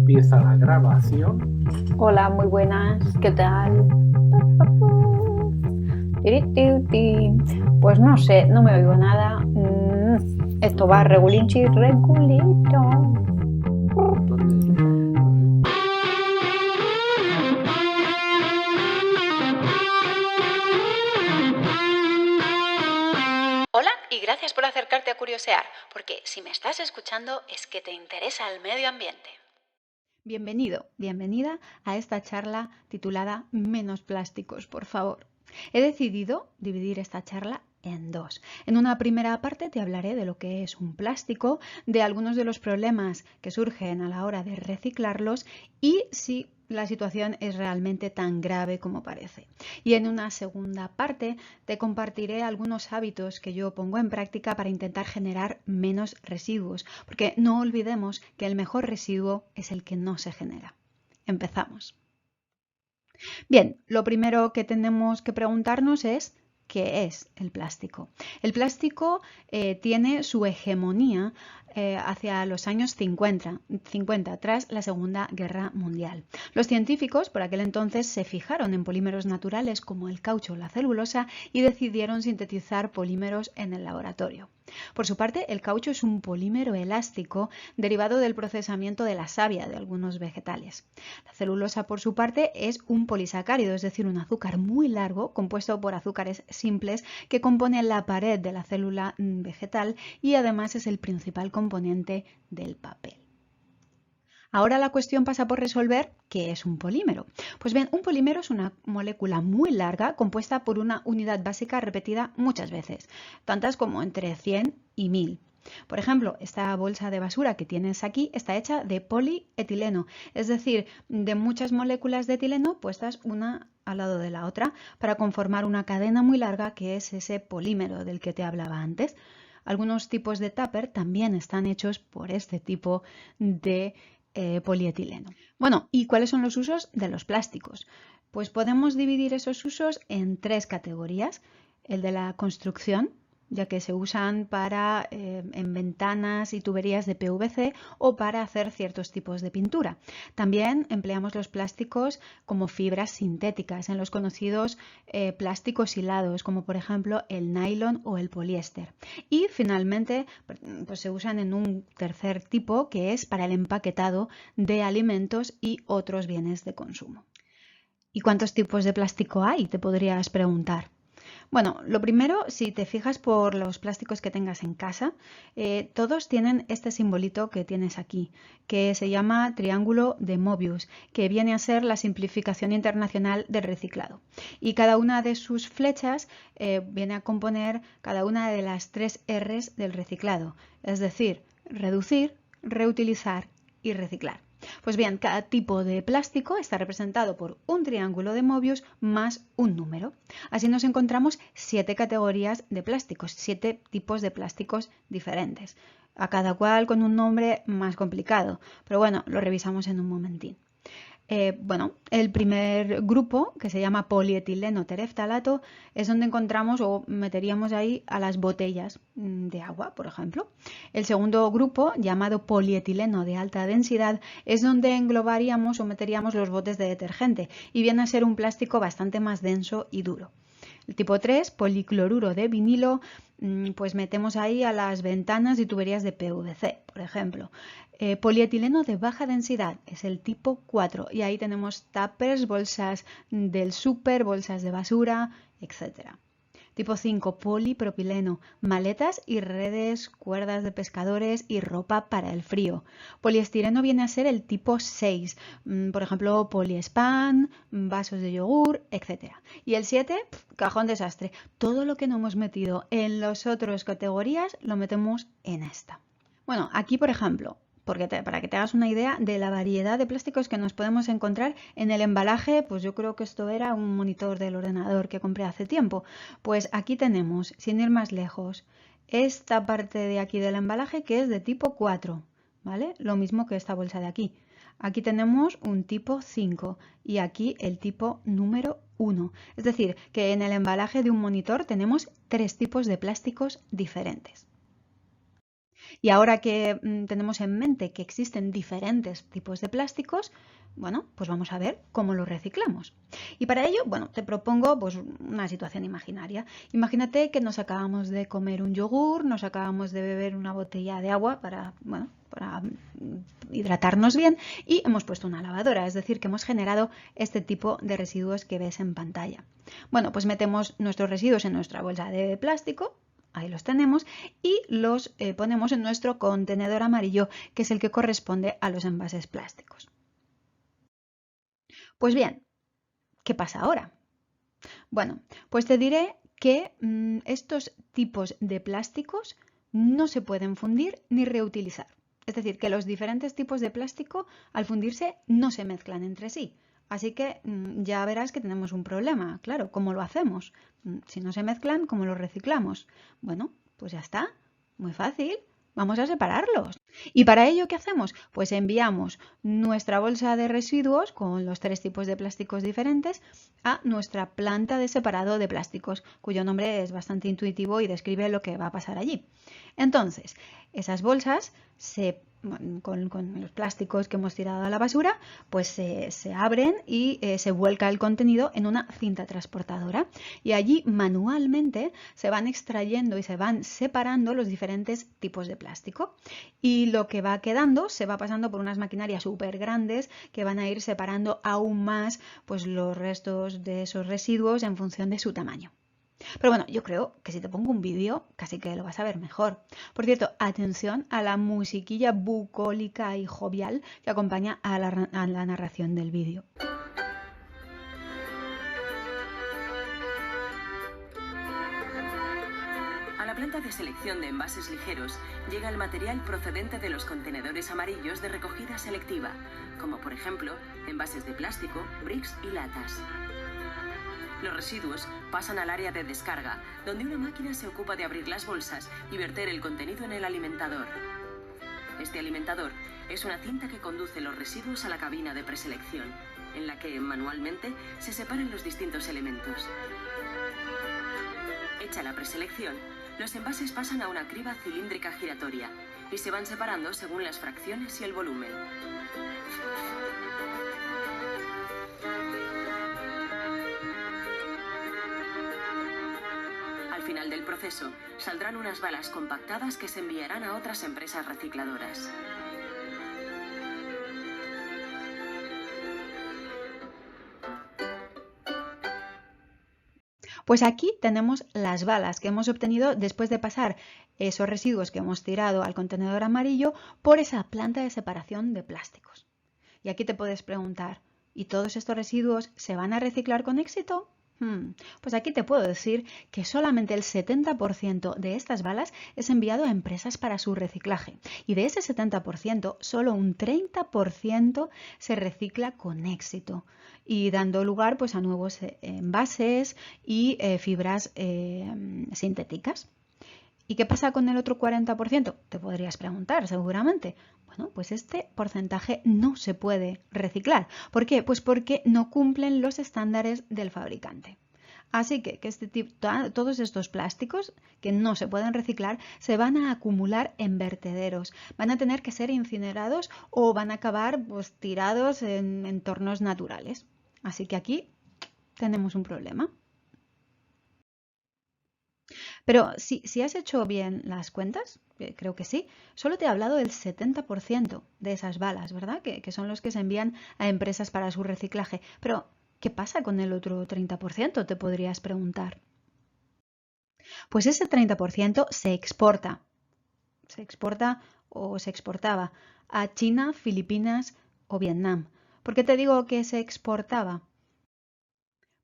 empieza la grabación. Hola, muy buenas, ¿qué tal? Pues no sé, no me oigo nada. Esto va regulinchi, regulito. Hola y gracias por acercarte a Curiosear, porque si me estás escuchando es que te interesa el medio ambiente. Bienvenido, bienvenida a esta charla titulada Menos plásticos, por favor. He decidido dividir esta charla en dos. En una primera parte te hablaré de lo que es un plástico, de algunos de los problemas que surgen a la hora de reciclarlos y si la situación es realmente tan grave como parece. Y en una segunda parte te compartiré algunos hábitos que yo pongo en práctica para intentar generar menos residuos, porque no olvidemos que el mejor residuo es el que no se genera. Empezamos. Bien, lo primero que tenemos que preguntarnos es ¿qué es el plástico? El plástico tiene su hegemonía hacia los años 50, tras la Segunda Guerra Mundial. Los científicos por aquel entonces se fijaron en polímeros naturales como el caucho o la celulosa y decidieron sintetizar polímeros en el laboratorio. Por su parte, el caucho es un polímero elástico derivado del procesamiento de la savia de algunos vegetales. La celulosa, por su parte, es un polisacárido, es decir, un azúcar muy largo compuesto por azúcares simples que componen la pared de la célula vegetal y además es el principal componente del papel. Ahora la cuestión pasa por resolver qué es un polímero. Pues bien, un polímero es una molécula muy larga compuesta por una unidad básica repetida muchas veces, tantas como entre 100 y 1000. Por ejemplo, esta bolsa de basura que tienes aquí está hecha de polietileno, es decir, de muchas moléculas de etileno puestas una al lado de la otra para conformar una cadena muy larga que es ese polímero del que te hablaba antes. Algunos tipos de tupper también están hechos por este tipo de polietileno. Bueno, ¿y cuáles son los usos de los plásticos? Pues podemos dividir esos usos en tres categorías. El de la construcción, ya que se usan para en ventanas y tuberías de PVC o para hacer ciertos tipos de pintura. También empleamos los plásticos como fibras sintéticas en los conocidos plásticos hilados, como por ejemplo el nylon o el poliéster. Y finalmente pues se usan en un tercer tipo que es para el empaquetado de alimentos y otros bienes de consumo. ¿Y cuántos tipos de plástico hay? Te podrías preguntar. Bueno, lo primero, si te fijas por los plásticos que tengas en casa, todos tienen este simbolito que tienes aquí, que se llama triángulo de Mobius, que viene a ser la simplificación internacional del reciclado. Y cada una de sus flechas viene a componer cada una de las 3 Rs del reciclado, es decir, reducir, reutilizar y reciclar. Pues bien, cada tipo de plástico está representado por un triángulo de Mobius más un número. Así nos encontramos 7 categorías de plásticos, 7 tipos de plásticos diferentes, a cada cual con un nombre más complicado, pero bueno, lo revisamos en un momentín. Bueno, el primer grupo, que se llama polietileno tereftalato, es donde encontramos o meteríamos ahí a las botellas de agua, por ejemplo. El segundo grupo, llamado polietileno de alta densidad, es donde englobaríamos o meteríamos los botes de detergente y viene a ser un plástico bastante más denso y duro. El tipo 3, policloruro de vinilo, pues metemos ahí a las ventanas y tuberías de PVC, por ejemplo. Polietileno de baja densidad es el tipo 4 y ahí tenemos tuppers, bolsas del súper, bolsas de basura, etc. Tipo 5, polipropileno, maletas y redes, cuerdas de pescadores y ropa para el frío. Poliestireno viene a ser el tipo 6, por ejemplo, poliespan, vasos de yogur, etc. Y el 7, cajón desastre. Todo lo que no hemos metido en las otras categorías lo metemos en esta. Bueno, aquí por ejemplo, para que te hagas una idea de la variedad de plásticos que nos podemos encontrar en el embalaje, pues yo creo que esto era un monitor del ordenador que compré hace tiempo. Pues aquí tenemos, sin ir más lejos, esta parte de aquí del embalaje que es de tipo 4, ¿vale? Lo mismo que esta bolsa de aquí. Aquí tenemos un tipo 5 y aquí el tipo número 1. Es decir, que en el embalaje de un monitor tenemos 3 tipos de plásticos diferentes. Y ahora que tenemos en mente que existen diferentes tipos de plásticos, bueno, pues vamos a ver cómo los reciclamos. Y para ello, bueno, te propongo pues, una situación imaginaria. Imagínate que nos acabamos de comer un yogur, nos acabamos de beber una botella de agua para hidratarnos bien y hemos puesto una lavadora, es decir, que hemos generado este tipo de residuos que ves en pantalla. Bueno, pues metemos nuestros residuos en nuestra bolsa de plástico. Ahí los tenemos y los ponemos en nuestro contenedor amarillo, que es el que corresponde a los envases plásticos. Pues bien, ¿qué pasa ahora? Bueno, pues te diré que estos tipos de plásticos no se pueden fundir ni reutilizar. Es decir, que los diferentes tipos de plástico al fundirse no se mezclan entre sí. Así que ya verás que tenemos un problema. Claro, ¿cómo lo hacemos? Si no se mezclan, ¿cómo los reciclamos? Bueno, pues ya está. Muy fácil. Vamos a separarlos. ¿Y para ello qué hacemos? Pues enviamos nuestra bolsa de residuos con los 3 tipos de plásticos diferentes a nuestra planta de separado de plásticos, cuyo nombre es bastante intuitivo y describe lo que va a pasar allí. Entonces, esas bolsas con los plásticos que hemos tirado a la basura, pues se abren y se vuelca el contenido en una cinta transportadora y allí manualmente se van extrayendo y se van separando los diferentes tipos de plástico y lo que va quedando se va pasando por unas maquinarias súper grandes que van a ir separando aún más pues, los restos de esos residuos en función de su tamaño. Pero bueno, yo creo que si te pongo un vídeo, casi que lo vas a ver mejor. Por cierto, atención a la musiquilla bucólica y jovial que acompaña a la narración del vídeo. A la planta de selección de envases ligeros llega el material procedente de los contenedores amarillos de recogida selectiva, como por ejemplo envases de plástico, bricks y latas. Los residuos pasan al área de descarga, donde una máquina se ocupa de abrir las bolsas y verter el contenido en el alimentador. Este alimentador es una cinta que conduce los residuos a la cabina de preselección, en la que manualmente se separan los distintos elementos. Hecha la preselección, los envases pasan a una criba cilíndrica giratoria y se van separando según las fracciones y el volumen. Al final del proceso, saldrán unas balas compactadas que se enviarán a otras empresas recicladoras. Pues aquí tenemos las balas que hemos obtenido después de pasar esos residuos que hemos tirado al contenedor amarillo por esa planta de separación de plásticos. Y aquí te puedes preguntar, ¿y todos estos residuos se van a reciclar con éxito? Pues aquí te puedo decir que solamente el 70% de estas balas es enviado a empresas para su reciclaje y de ese 70% solo un 30% se recicla con éxito y dando lugar pues, a nuevos envases y fibras sintéticas. ¿Y qué pasa con el otro 40%? Te podrías preguntar seguramente. Bueno, pues este porcentaje no se puede reciclar. ¿Por qué? Pues porque no cumplen los estándares del fabricante. Así que todos estos plásticos que no se pueden reciclar se van a acumular en vertederos. Van a tener que ser incinerados o van a acabar pues, tirados en entornos naturales. Así que aquí tenemos un problema. Pero si has hecho bien las cuentas, creo que sí, solo te he hablado del 70% de esas balas, ¿verdad? Que son los que se envían a empresas para su reciclaje. Pero, ¿qué pasa con el otro 30%? Te podrías preguntar. Pues ese 30% se exporta. Se exporta o se exportaba a China, Filipinas o Vietnam. ¿Por qué te digo que se exportaba?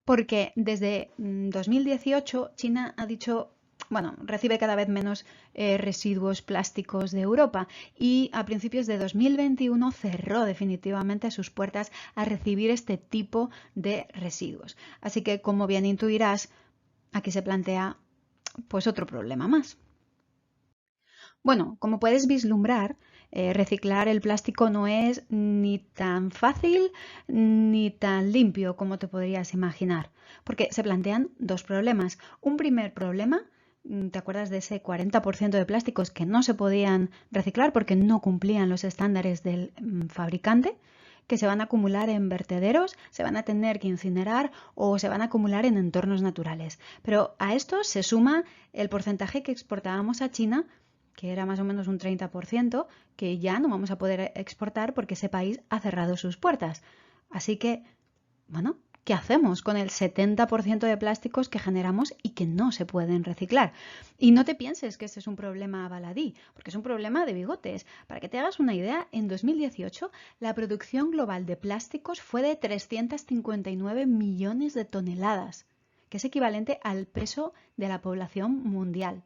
Porque desde 2018 China ha dicho, bueno, recibe cada vez menos residuos plásticos de Europa y a principios de 2021 cerró definitivamente sus puertas a recibir este tipo de residuos. Así que, como bien intuirás, aquí se plantea pues otro problema más. Bueno, como puedes vislumbrar, reciclar el plástico no es ni tan fácil ni tan limpio como te podrías imaginar, porque se plantean dos problemas. Un primer problema ¿Te acuerdas de ese 40% de plásticos que no se podían reciclar porque no cumplían los estándares del fabricante? Que se van a acumular en vertederos, se van a tener que incinerar o se van a acumular en entornos naturales. Pero a esto se suma el porcentaje que exportábamos a China, que era más o menos un 30%, que ya no vamos a poder exportar porque ese país ha cerrado sus puertas. Así que, bueno, ¿qué hacemos con el 70% de plásticos que generamos y que no se pueden reciclar? Y no te pienses que este es un problema baladí, porque es un problema de bigotes. Para que te hagas una idea, en 2018 la producción global de plásticos fue de 359 millones de toneladas, que es equivalente al peso de la población mundial.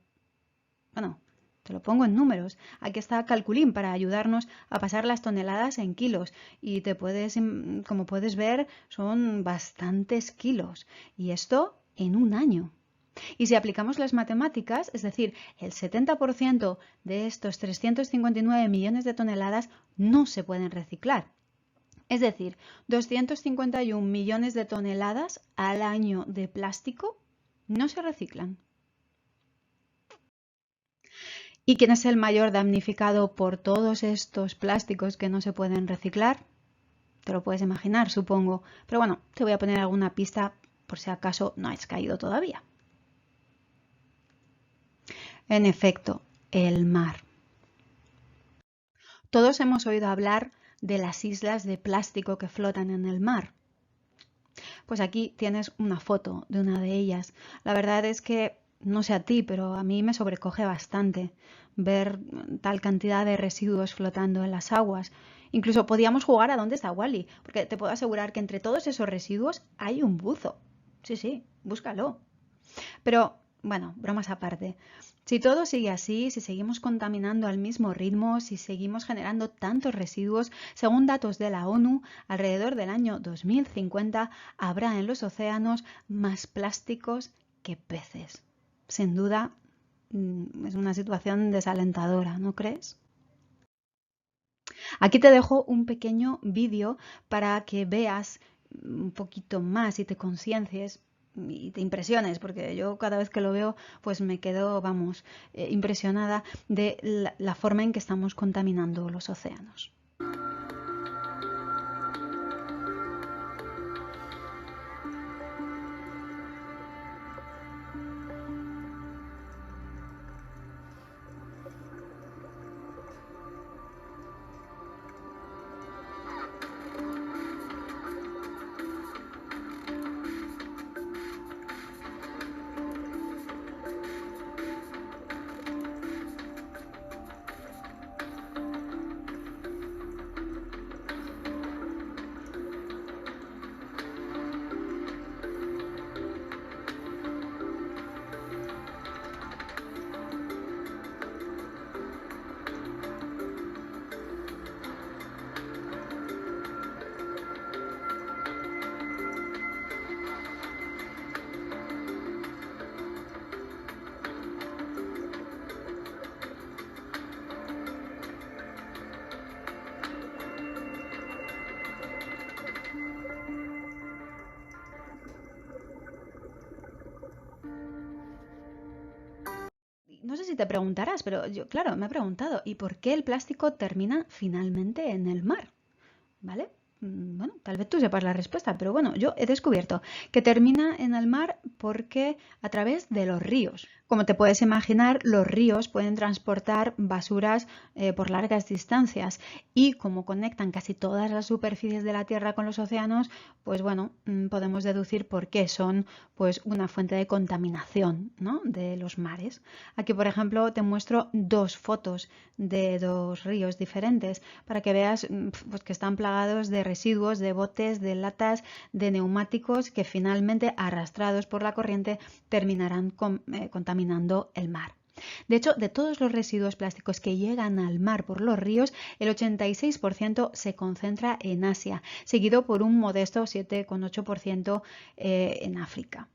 Bueno, te lo pongo en números. Aquí está Calculín para ayudarnos a pasar las toneladas en kilos. Y como puedes ver, son bastantes kilos. Y esto en un año. Y si aplicamos las matemáticas, es decir, el 70% de estos 359 millones de toneladas no se pueden reciclar. Es decir, 251 millones de toneladas al año de plástico no se reciclan. ¿Y quién es el mayor damnificado por todos estos plásticos que no se pueden reciclar? Te lo puedes imaginar, supongo. Pero bueno, te voy a poner alguna pista por si acaso no has caído todavía. En efecto, el mar. Todos hemos oído hablar de las islas de plástico que flotan en el mar. Pues aquí tienes una foto de una de ellas. La verdad es que no sé a ti, pero a mí me sobrecoge bastante ver tal cantidad de residuos flotando en las aguas. Incluso podíamos jugar a dónde está Wally, porque te puedo asegurar que entre todos esos residuos hay un buzo. Sí, búscalo. Pero, bueno, bromas aparte. Si todo sigue así, si seguimos contaminando al mismo ritmo, si seguimos generando tantos residuos, según datos de la ONU, alrededor del año 2050 habrá en los océanos más plásticos que peces. Sin duda, es una situación desalentadora, ¿no crees? Aquí te dejo un pequeño vídeo para que veas un poquito más y te conciencies y te impresiones, porque yo cada vez que lo veo pues me quedo, impresionada de la forma en que estamos contaminando los océanos. No sé si te preguntarás, pero yo, claro, me he preguntado, ¿y por qué el plástico termina finalmente en el mar? ¿Vale? Bueno, tal vez tú sepas la respuesta, pero bueno, yo he descubierto que termina en el mar porque a través de los ríos. Como te puedes imaginar, los ríos pueden transportar basuras por largas distancias y como conectan casi todas las superficies de la Tierra con los océanos, pues bueno, podemos deducir por qué son pues una fuente de contaminación, ¿no?, de los mares. Aquí, por ejemplo, te muestro dos fotos de dos ríos diferentes para que veas pues, que están plagados de residuos, de botes, de latas, de neumáticos que finalmente, arrastrados por la corriente, terminarán contaminando el mar. De hecho, de todos los residuos plásticos que llegan al mar por los ríos, el 86% se concentra en Asia, seguido por un modesto 7,8% en África.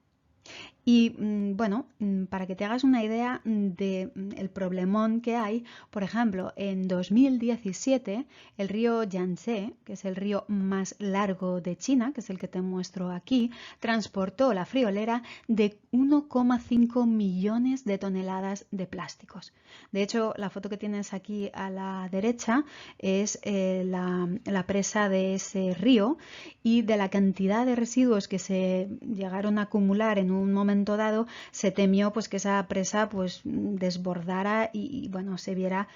Y bueno, para que te hagas una idea del problemón que hay, por ejemplo, en 2017 el río Yangtze, que es el río más largo de China, que es el que te muestro aquí, transportó la friolera de 1,5 millones de toneladas de plásticos. De hecho, la foto que tienes aquí a la derecha es la presa de ese río, y de la cantidad de residuos que se llegaron a acumular en un momento dado, se temió pues que esa presa pues desbordara y bueno, se viera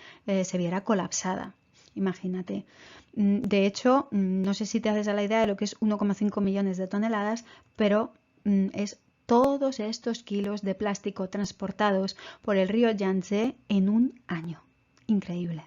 colapsada. Imagínate. De hecho, no sé si te haces a la idea de lo que es 1,5 millones de toneladas, pero es todos estos kilos de plástico transportados por el río Yangtze en un año. Increíble.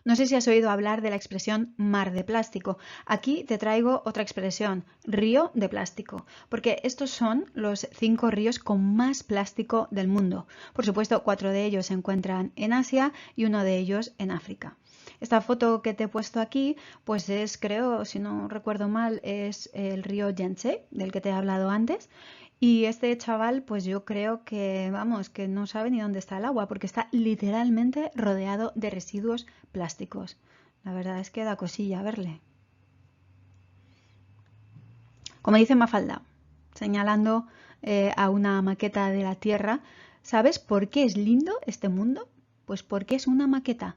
No sé si has oído hablar de la expresión mar de plástico. Aquí te traigo otra expresión, río de plástico, porque estos son los 5 ríos con más plástico del mundo. Por supuesto, 4 de ellos se encuentran en Asia y 1 de ellos en África. Esta foto que te he puesto aquí, pues es, creo, si no recuerdo mal, es el río Yangtze, del que te he hablado antes. Y este chaval, pues yo creo que, vamos, que no sabe ni dónde está el agua, porque está literalmente rodeado de residuos plásticos. La verdad es que da cosilla verle. Como dice Mafalda, señalando a una maqueta de la Tierra, ¿sabes por qué es lindo este mundo? Pues porque es una maqueta.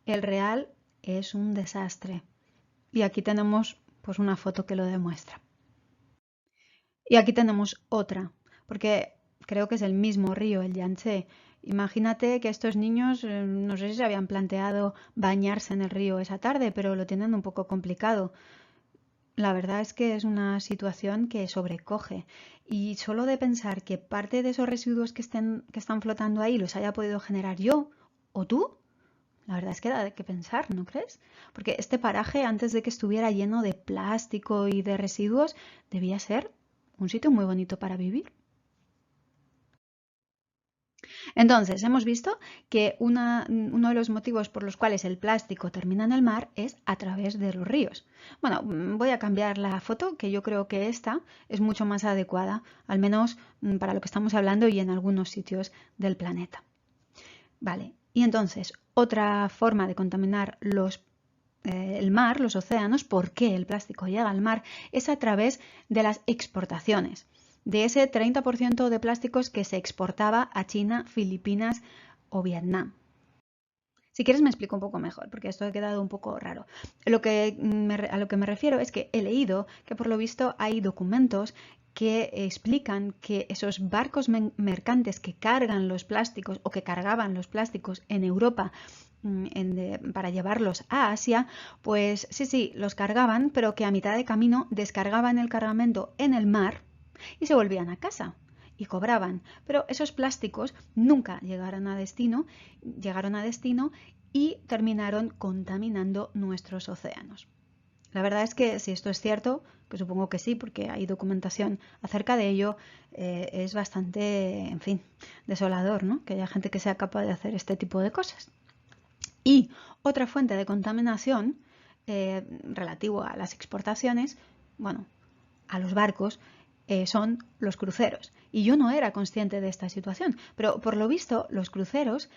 El real es un desastre. Y aquí tenemos pues una foto que lo demuestra. Y aquí tenemos otra, porque creo que es el mismo río, el Yangtze. Imagínate que estos niños, no sé si se habían planteado bañarse en el río esa tarde, pero lo tienen un poco complicado. La verdad es que es una situación que sobrecoge. Y solo de pensar que parte de esos residuos que están flotando ahí los haya podido generar yo o tú, la verdad es que da de qué pensar, ¿no crees? Porque este paraje, antes de que estuviera lleno de plástico y de residuos, debía ser un sitio muy bonito para vivir. Entonces, hemos visto que uno de los motivos por los cuales el plástico termina en el mar es a través de los ríos. Bueno, voy a cambiar la foto, que yo creo que esta es mucho más adecuada, al menos para lo que estamos hablando y en algunos sitios del planeta. Vale, y entonces, otra forma de contaminar el mar, los océanos, por qué el plástico llega al mar, es a través de las exportaciones. De ese 30% de plásticos que se exportaba a China, Filipinas o Vietnam. Si quieres me explico un poco mejor, porque esto ha quedado un poco raro. A lo que me refiero es que he leído que por lo visto hay documentos que explican que esos barcos mercantes que cargan los plásticos o que cargaban los plásticos en Europa para llevarlos a Asia, pues sí, los cargaban, pero que a mitad de camino descargaban el cargamento en el mar y se volvían a casa y cobraban, pero esos plásticos nunca llegaron a destino y terminaron contaminando nuestros océanos. La verdad es que si esto es cierto, que supongo que sí, porque hay documentación acerca de ello, es bastante, en fin, desolador, ¿no? Que haya gente que sea capaz de hacer este tipo de cosas. Y otra fuente de contaminación relativo a las exportaciones, bueno, a los barcos, son los cruceros. Y yo no era consciente de esta situación, pero por lo visto los cruceros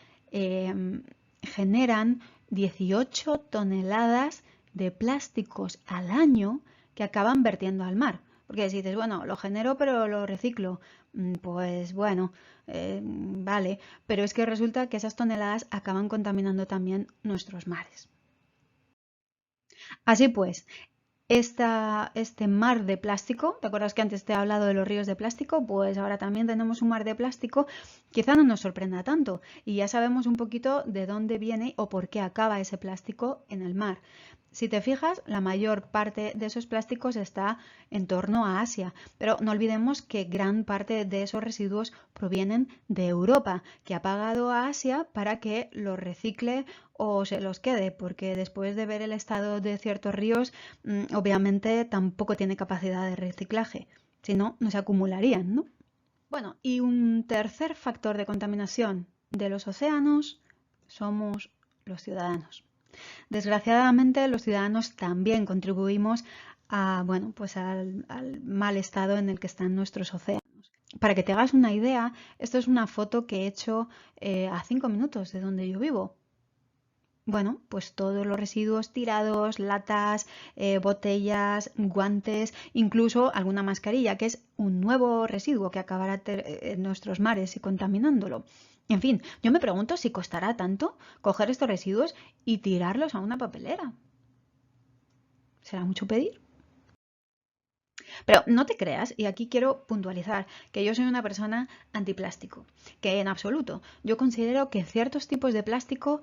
generan 18 toneladas de plásticos al año que acaban vertiendo al mar. Porque si dices, bueno, lo genero pero lo reciclo, pues bueno, vale, pero es que resulta que esas toneladas acaban contaminando también nuestros mares. Así pues, este mar de plástico, ¿te acuerdas que antes te he hablado de los ríos de plástico? Pues ahora también tenemos un mar de plástico, quizá no nos sorprenda tanto y ya sabemos un poquito de dónde viene o por qué acaba ese plástico en el mar. Si te fijas, la mayor parte de esos plásticos está en torno a Asia, pero no olvidemos que gran parte de esos residuos provienen de Europa, que ha pagado a Asia para que los recicle o se los quede, porque después de ver el estado de ciertos ríos, obviamente tampoco tiene capacidad de reciclaje, si no, no se acumularían, ¿no? Bueno, y un tercer factor de contaminación de los océanos somos los ciudadanos. Desgraciadamente, los ciudadanos también contribuimos a, bueno, pues al mal estado en el que están nuestros océanos. Para que te hagas una idea, esto es una foto que he hecho a 5 minutos de donde yo vivo. Bueno, pues todos los residuos tirados, latas, botellas, guantes, incluso alguna mascarilla, que es un nuevo residuo que acabará en nuestros mares y contaminándolo. En fin, yo me pregunto si costará tanto coger estos residuos y tirarlos a una papelera. ¿Será mucho pedir? Pero no te creas, y aquí quiero puntualizar, que yo soy una persona antiplástico, que en absoluto. Yo considero que ciertos tipos de plástico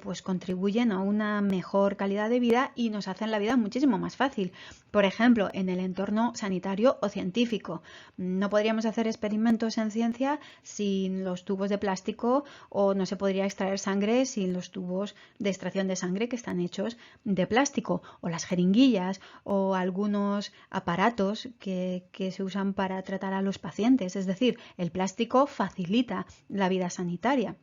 pues contribuyen a una mejor calidad de vida y nos hacen la vida muchísimo más fácil. Por ejemplo, en el entorno sanitario o científico. No podríamos hacer experimentos en ciencia sin los tubos de plástico, o no se podría extraer sangre sin los tubos de extracción de sangre que están hechos de plástico, o las jeringuillas, o algunos aparatos que se usan para tratar a los pacientes. Es decir, el plástico facilita la vida sanitaria.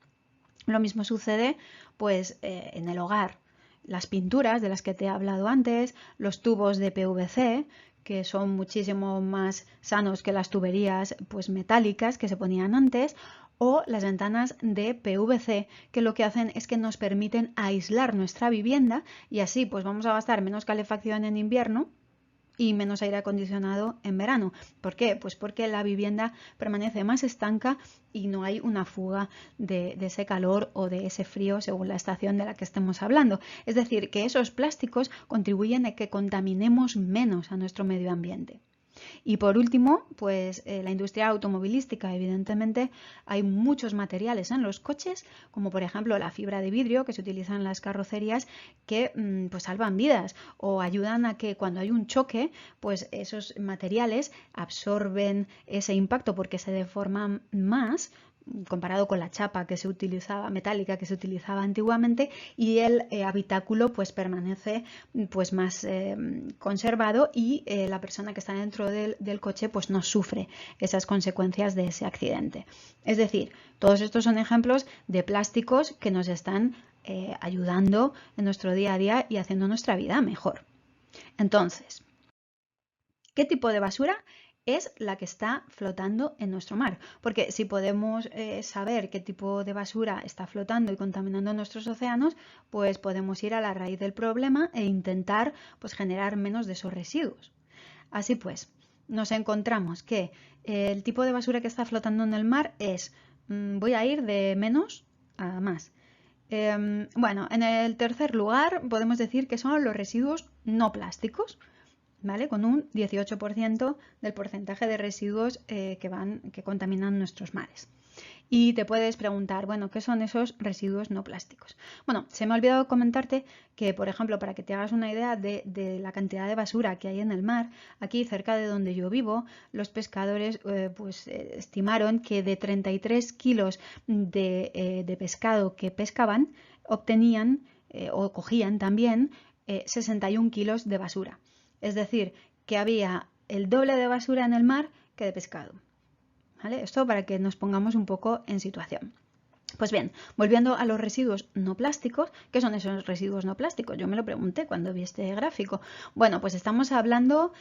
Lo mismo sucede pues en el hogar. Las pinturas de las que te he hablado antes, los tubos de PVC, que son muchísimo más sanos que las tuberías pues metálicas que se ponían antes, o las ventanas de PVC, que lo que hacen es que nos permiten aislar nuestra vivienda y así pues vamos a gastar menos calefacción en invierno y menos aire acondicionado en verano. ¿Por qué? Pues porque la vivienda permanece más estanca y no hay una fuga de ese calor o de ese frío según la estación de la que estemos hablando. Es decir, que esos plásticos contribuyen a que contaminemos menos a nuestro medio ambiente. Y por último, pues la industria automovilística. Evidentemente hay muchos materiales en los coches, como por ejemplo la fibra de vidrio que se utiliza en las carrocerías, que pues salvan vidas o ayudan a que cuando hay un choque, pues esos materiales absorben ese impacto porque se deforman más comparado con la chapa que se utilizaba, metálica, que se utilizaba antiguamente, y el habitáculo pues permanece pues más conservado y la persona que está dentro del coche pues no sufre esas consecuencias de ese accidente. Es decir, todos estos son ejemplos de plásticos que nos están ayudando en nuestro día a día y haciendo nuestra vida mejor. Entonces, ¿qué tipo de basura es la que está flotando en nuestro mar? Porque si podemos saber qué tipo de basura está flotando y contaminando nuestros océanos, pues podemos ir a la raíz del problema e intentar pues generar menos de esos residuos. Así pues, nos encontramos que el tipo de basura que está flotando en el mar es, voy a ir de menos a más. Bueno, en el tercer lugar podemos decir que son los residuos no plásticos, ¿vale? Con un 18% del porcentaje de residuos que contaminan nuestros mares. Y te puedes preguntar, bueno, ¿qué son esos residuos no plásticos? Bueno, se me ha olvidado comentarte que, por ejemplo, para que te hagas una idea de la cantidad de basura que hay en el mar, aquí cerca de donde yo vivo, los pescadores estimaron que de 33 kilos de pescado que pescaban, obtenían o cogían también 61 kilos de basura. Es decir, que había el doble de basura en el mar que de pescado. ¿Vale? Esto para que nos pongamos un poco en situación. Pues bien, volviendo a los residuos no plásticos, ¿qué son esos residuos no plásticos? Yo me lo pregunté cuando vi este gráfico. Bueno, pues estamos hablando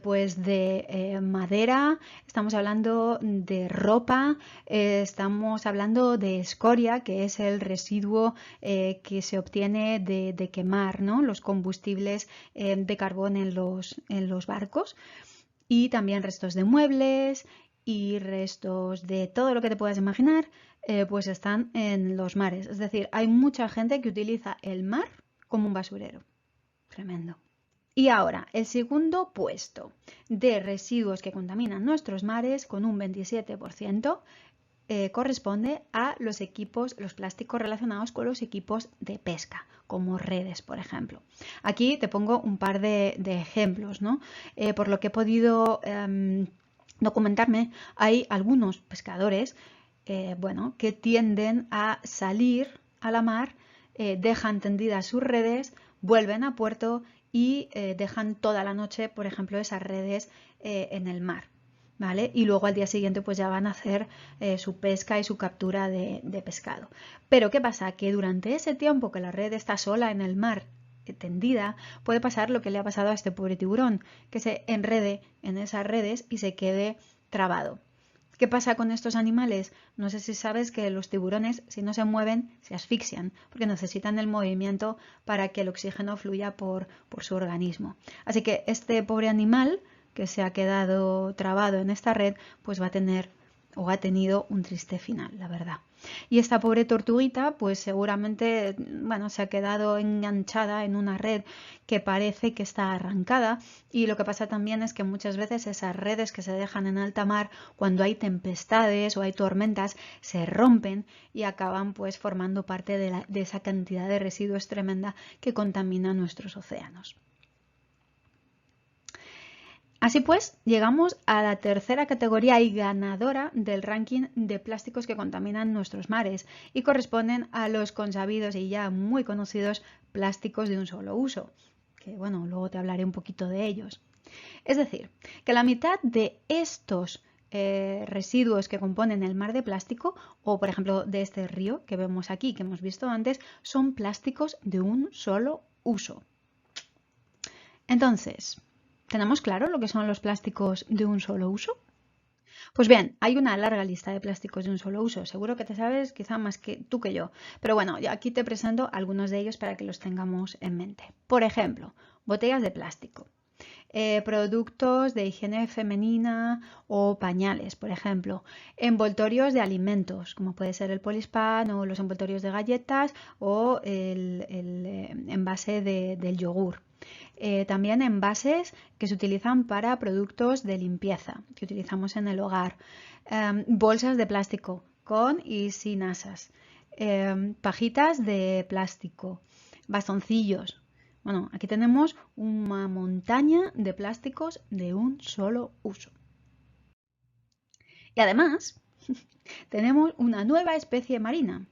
pues de madera, estamos hablando de ropa, estamos hablando de escoria, que es el residuo que se obtiene de quemar, ¿no? Los combustibles de carbón en los barcos, y también restos de muebles y restos de todo lo que te puedas imaginar, pues están en los mares. Es decir, hay mucha gente que utiliza el mar como un basurero. Tremendo. Y ahora, el segundo puesto de residuos que contaminan nuestros mares, con un 27%, corresponde a los plásticos relacionados con los equipos de pesca, como redes, por ejemplo. Aquí te pongo un par de ejemplos, ¿no? Por lo que he podido documentarme, hay algunos pescadores que tienden a salir a la mar, dejan tendidas sus redes, vuelven a puerto y dejan toda la noche, por ejemplo, esas redes en el mar, ¿vale? Y luego al día siguiente pues ya van a hacer su pesca y su captura de pescado. Pero ¿qué pasa? Que durante ese tiempo que la red está sola en el mar, tendida, puede pasar lo que le ha pasado a este pobre tiburón, que se enrede en esas redes y se quede trabado. ¿Qué pasa con estos animales? No sé si sabes que los tiburones, si no se mueven, se asfixian, porque necesitan el movimiento para que el oxígeno fluya por su organismo. Así que este pobre animal que se ha quedado trabado en esta red, pues va a tener o ha tenido un triste final, la verdad. Y esta pobre tortuguita, pues seguramente, bueno, se ha quedado enganchada en una red que parece que está arrancada, y lo que pasa también es que muchas veces esas redes que se dejan en alta mar, cuando hay tempestades o hay tormentas, se rompen y acaban pues formando parte de esa cantidad de residuos tremenda que contamina nuestros océanos. Así pues, llegamos a la tercera categoría y ganadora del ranking de plásticos que contaminan nuestros mares y corresponden a los consabidos y ya muy conocidos plásticos de un solo uso, que bueno, luego te hablaré un poquito de ellos. Es decir, que la mitad de estos residuos que componen el mar de plástico, o por ejemplo de este río que vemos aquí, que hemos visto antes, son plásticos de un solo uso. Entonces, ¿tenemos claro lo que son los plásticos de un solo uso? Pues bien, hay una larga lista de plásticos de un solo uso. Seguro que te sabes quizá más que tú que yo. Pero bueno, aquí te presento algunos de ellos para que los tengamos en mente. Por ejemplo, botellas de plástico, productos de higiene femenina o pañales, por ejemplo, envoltorios de alimentos, como puede ser el Polispan o los envoltorios de galletas o el envase del yogur. También envases que se utilizan para productos de limpieza que utilizamos en el hogar, bolsas de plástico con y sin asas, pajitas de plástico, bastoncillos. Bueno, aquí tenemos una montaña de plásticos de un solo uso. Y además tenemos una nueva especie marina.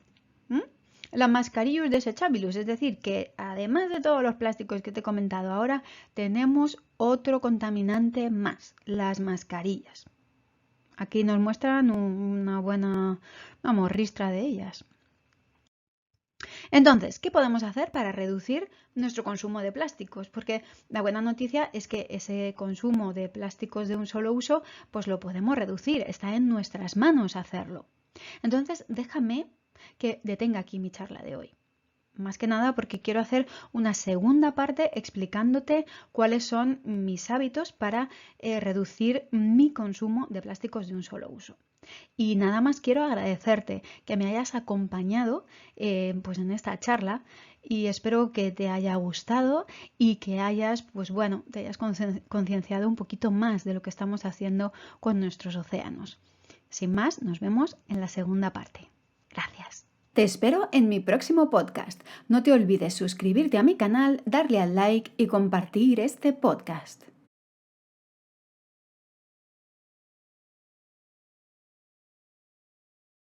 La Mascarillos desechabilus, es decir, que además de todos los plásticos que te he comentado ahora, tenemos otro contaminante más, las mascarillas. Aquí nos muestran una buena, ristra de ellas. Entonces, ¿qué podemos hacer para reducir nuestro consumo de plásticos? Porque la buena noticia es que ese consumo de plásticos de un solo uso, pues lo podemos reducir, está en nuestras manos hacerlo. Entonces, déjame que detenga aquí mi charla de hoy. Más que nada porque quiero hacer una segunda parte explicándote cuáles son mis hábitos para reducir mi consumo de plásticos de un solo uso. Y nada más quiero agradecerte que me hayas acompañado pues en esta charla, y espero que te haya gustado y que hayas, te hayas concienciado un poquito más de lo que estamos haciendo con nuestros océanos. Sin más, nos vemos en la segunda parte. Gracias. Te espero en mi próximo podcast. No te olvides suscribirte a mi canal, darle al like y compartir este podcast.